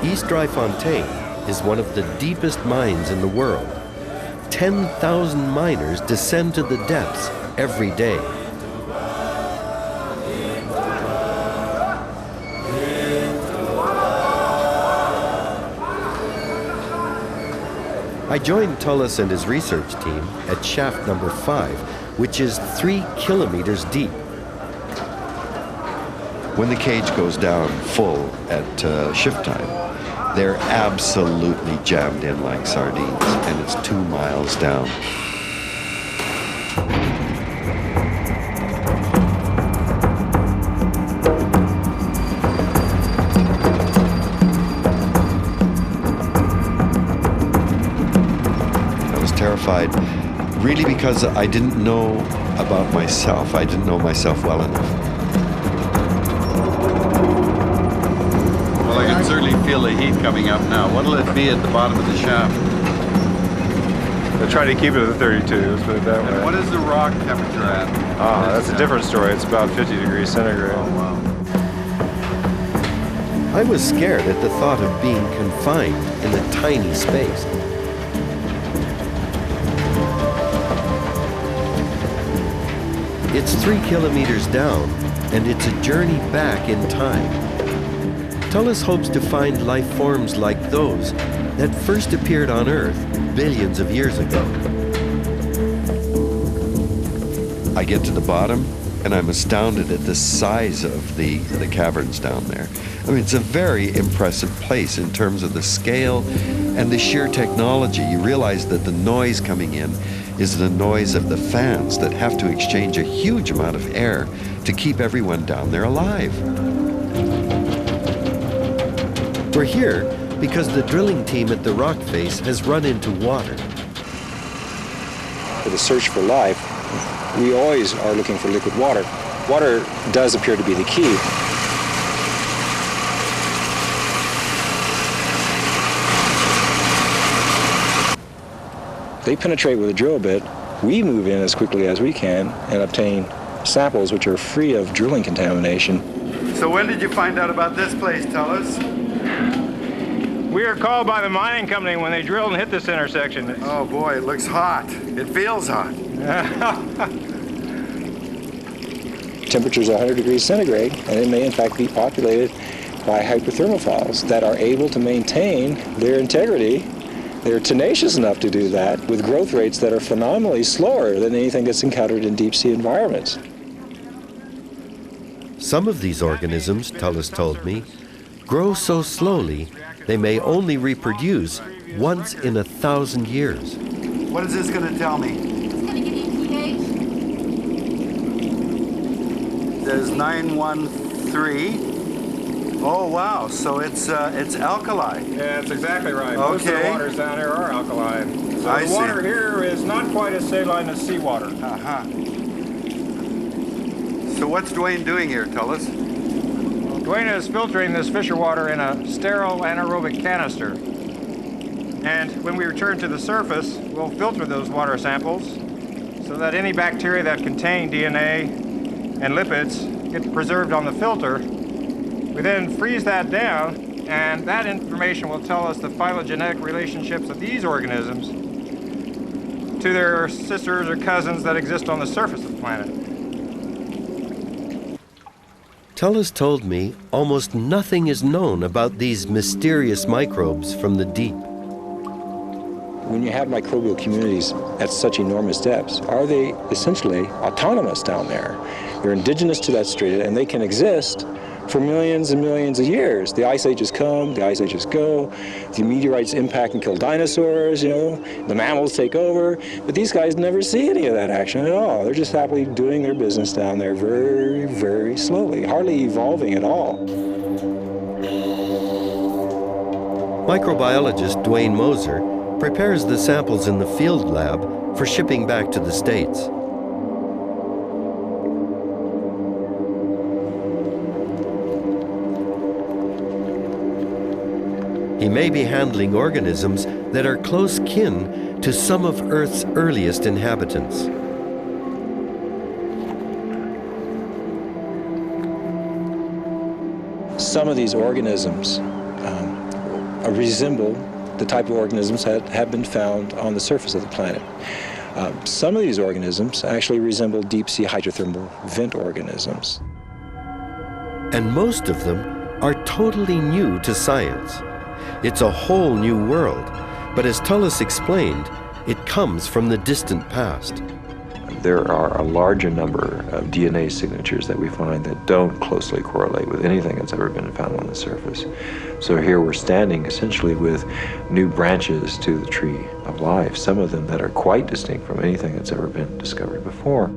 East Dryfontein is one of the deepest mines in the world. 10,000 miners descend to the depths every day. I joined Tullis and his research team at shaft number 5, which is 3 kilometers deep. When the cage goes down full at shift time, they're absolutely jammed in like sardines, and it's 2 miles down. I was terrified, really, because I didn't know about myself. I didn't know myself well enough. Well, I can certainly feel the heat coming up now. What'll it be at the bottom of the shaft? They're trying to keep it at 32, let's put it that way. And what is the rock temperature at? Ah, that's a different story. It's about 50 degrees centigrade. Oh, wow. I was scared at the thought of being confined in a tiny space. It's 3 kilometers down, and it's a journey back in time. Tullis hopes to find life forms like those that first appeared on Earth billions of years ago. I get to the bottom, and I'm astounded at the size of the caverns down there. I mean, it's a very impressive place in terms of the scale and the sheer technology. You realize that the noise coming in is the noise of the fans that have to exchange a huge amount of air to keep everyone down there alive. We're here because the drilling team at the rock face has run into water. For the search for life, we always are looking for liquid water. Water does appear to be the key. They penetrate with a drill bit. We move in as quickly as we can and obtain samples which are free of drilling contamination. So when did you find out about this place, Tullis? We were called by the mining company when they drilled and hit this intersection. Oh boy, it looks hot. It feels hot. Temperature's 100 degrees centigrade, and it may in fact be populated by hydrothermophiles that are able to maintain their integrity. They're tenacious enough to do that with growth rates that are phenomenally slower than anything that's encountered in deep sea environments. Some of these organisms, Tullis told me, grow so slowly they may only reproduce once in 1,000 years. What is this going to tell me? It's going to give you pH. There's 913. Oh wow, so it's alkali. Yeah, that's exactly right. Okay. Most of the waters down here are alkaline. So I the water see. here is not quite as saline as seawater. Uh-huh. So what's Dwayne doing here, Tullis? Dwayne is filtering this fisher water in a sterile anaerobic canister. And when we return to the surface, we'll filter those water samples so that any bacteria that contain DNA and lipids get preserved on the filter. We then freeze that down, and that information will tell us the phylogenetic relationships of these organisms to their sisters or cousins that exist on the surface of the planet. Tullis told me almost nothing is known about these mysterious microbes from the deep. When you have microbial communities at such enormous depths, are they essentially autonomous down there? They're indigenous to that strata, and they can exist for millions and millions of years. The ice ages come, the ice ages go, the meteorites impact and kill dinosaurs, the mammals take over, but these guys never see any of that action at all. They're just happily doing their business down there very, very slowly, hardly evolving at all. Microbiologist Dwayne Moser prepares the samples in the field lab for shipping back to the States. He may be handling organisms that are close kin to some of Earth's earliest inhabitants. Some of these organisms resemble the type of organisms that have been found on the surface of the planet. Some of these organisms actually resemble deep-sea hydrothermal vent organisms. And most of them are totally new to science. It's a whole new world, but as Tullis explained, it comes from the distant past. There are a larger number of DNA signatures that we find that don't closely correlate with anything that's ever been found on the surface. So here we're standing essentially with new branches to the tree of life, some of them that are quite distinct from anything that's ever been discovered before.